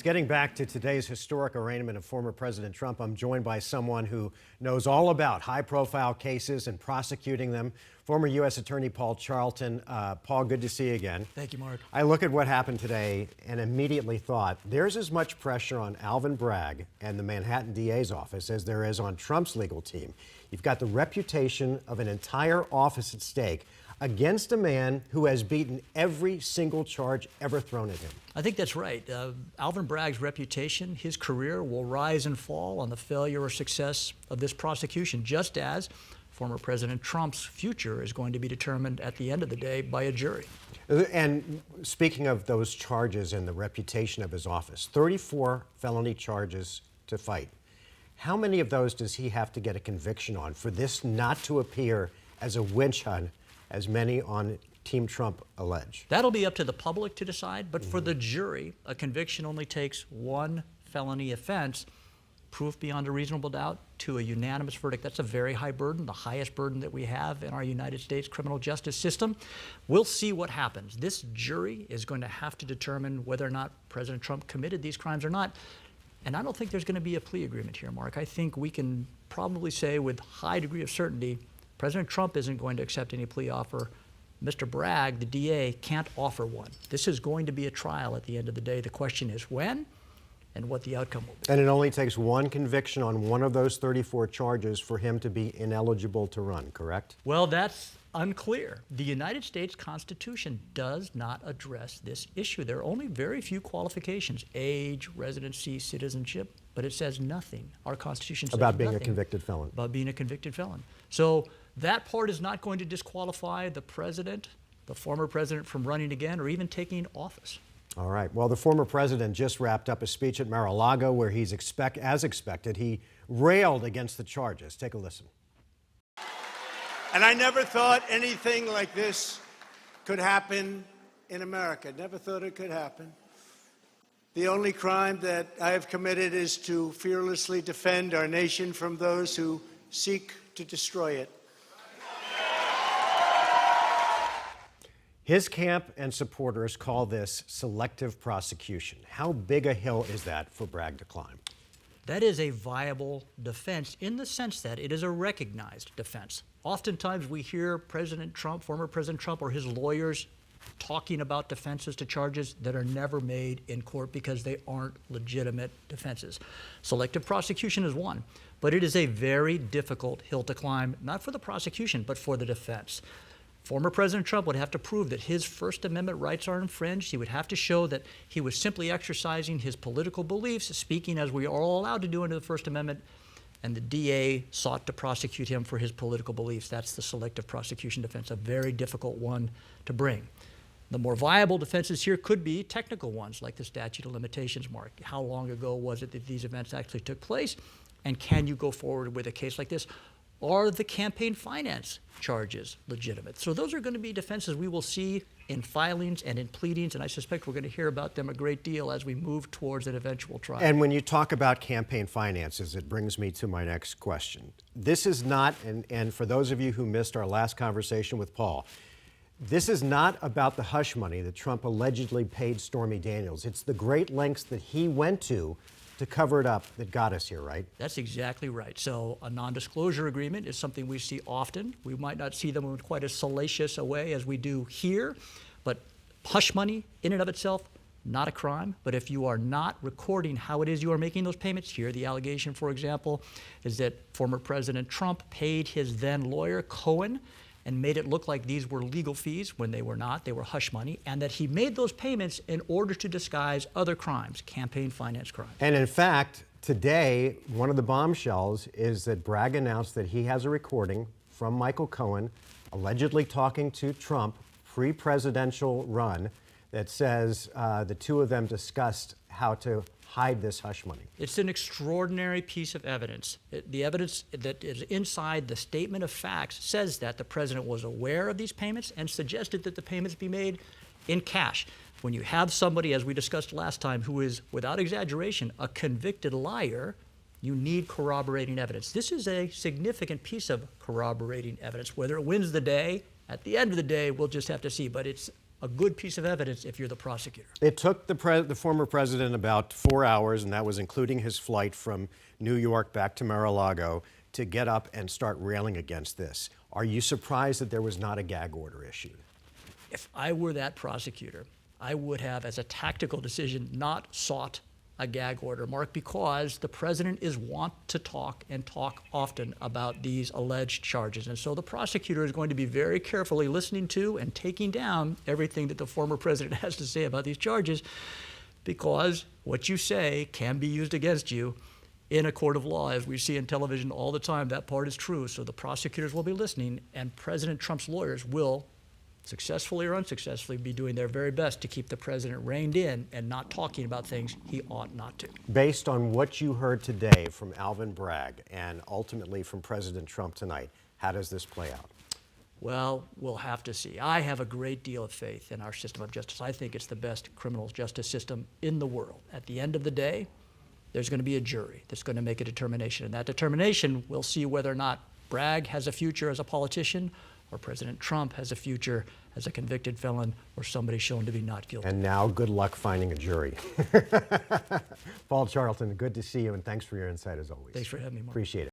Getting back to today's historic arraignment of former President Trump, I'm joined by someone who knows all about high-profile cases and prosecuting them, former US Attorney Paul Charlton. Paul, good to see you again. Thank you, Mark. I look at what happened today and immediately thought there's as much pressure on Alvin Bragg and the Manhattan DA's office as there is on Trump's legal team. You've got the reputation of an entire office at stake against a man who has beaten every single charge ever thrown at him. I think that's right. Alvin Bragg's reputation, his career will rise and fall on the failure or success of this prosecution, just as former President Trump's future is going to be determined at the end of the day by a jury. And speaking of those charges and the reputation of his office, 34 felony charges to fight. How many of those does he have to get a conviction on for this not to appear as a witch hunt, as many on Team Trump allege? That'll be up to the public to decide, but for the jury, a conviction only takes one felony offense, proof beyond a reasonable doubt, to a unanimous verdict. That's a very high burden, the highest burden that we have in our United States criminal justice system. We'll see what happens. This jury is going to have to determine whether or not President Trump committed these crimes or not. And I don't think there's going to be a plea agreement here, Mark. I think we can probably say with high degree of certainty President Trump isn't going to accept any plea offer. Mr. Bragg, the DA, can't offer one. This is going to be a trial at the end of the day. The question is when and what the outcome will be. And it only takes one conviction on one of those 34 charges for him to be ineligible to run, correct? Well, that's unclear. The United States Constitution does not address this issue. There are only very few qualifications: age, residency, citizenship, but it says nothing. Our Constitution says about being nothing a convicted felon. About being a convicted felon. So that part is not going to disqualify the president, the former president, from running again or even taking office. All right. Well, the former president just wrapped up a speech at Mar-a-Lago where he's as expected, he railed against the charges. Take a listen. And I never thought anything like this could happen in America. Never thought it could happen. The only crime that I have committed is to fearlessly defend our nation from those who seek to destroy it. His camp and supporters call this selective prosecution. How big a hill is that for Bragg to climb? That is a viable defense in the sense that it is a recognized defense. Oftentimes we hear President Trump, former President Trump, or his lawyers talking about defenses to charges that are never made in court because they aren't legitimate defenses. Selective prosecution is one, but it is a very difficult hill to climb, not for the prosecution, but for the defense. Former President Trump would have to prove that his First Amendment rights are infringed. He would have to show that he was simply exercising his political beliefs, speaking as we are all allowed to do under the First Amendment, and the DA sought to prosecute him for his political beliefs. That's the selective prosecution defense, a very difficult one to bring. The more viable defenses here could be technical ones, like the statute of limitations, Mark. How long ago was it that these events actually took place? And can you go forward with a case like this? Are the campaign finance charges legitimate? So those are going to be defenses we will see in filings and in pleadings, and I suspect we're going to hear about them a great deal as we move towards an eventual trial. And when you talk about campaign finances, it brings me to my next question. This is not, and for those of you who missed our last conversation with Paul, this is not about the hush money that Trump allegedly paid Stormy Daniels. It's the great lengths that he went to cover it up that got us here, right? That's exactly right. So a non-disclosure agreement is something we see often. We might not see them in quite as salacious a way as we do here, but hush money in and of itself, not a crime. But if you are not recording how it is you are making those payments, here the allegation, for example, is that former President Trump paid his then lawyer, Cohen, and made it look like these were legal fees when they were not. They were hush money, and that he made those payments in order to disguise other crimes, campaign finance crimes. And in fact, today, one of the bombshells is that Bragg announced that he has a recording from Michael Cohen allegedly talking to Trump pre-presidential run that says the two of them discussed how to hide this hush money. It's an extraordinary piece of evidence. The evidence that is inside the statement of facts says that the president was aware of these payments and suggested that the payments be made in cash. When you have somebody, as we discussed last time, who is, without exaggeration, a convicted liar, you need corroborating evidence. This is a significant piece of corroborating evidence. Whether it wins the day, at the end of the day, we'll just have to see. But it's a good piece of evidence if you're the prosecutor. It took the former president about 4 hours, and that was including his flight from New York back to Mar-a-Lago, to get up and start railing against this. Are you surprised that there was not a gag order issued? If I were that prosecutor, I would have, as a tactical decision, not sought a gag order, Mark, because the president is wont to talk and talk often about these alleged charges. And so the prosecutor is going to be very carefully listening to and taking down everything that the former president has to say about these charges, because what you say can be used against you in a court of law. As we see in television all the time, that part is true. So the prosecutors will be listening, and President Trump's lawyers will, successfully or unsuccessfully, be doing their very best to keep the president reined in and not talking about things he ought not to. Based on what you heard today from Alvin Bragg and ultimately from President Trump tonight, how does this play out? Well, we'll have to see. I have a great deal of faith in our system of justice. I think it's the best criminal justice system in the world. At the end of the day, there's going to be a jury that's going to make a determination, and that determination will see whether or not Bragg has a future as a politician, or President Trump has a future as a convicted felon, or somebody shown to be not guilty. And now, good luck finding a jury. Paul Charlton, good to see you, and thanks for your insight as always. Thanks for having me, Mark. Appreciate it.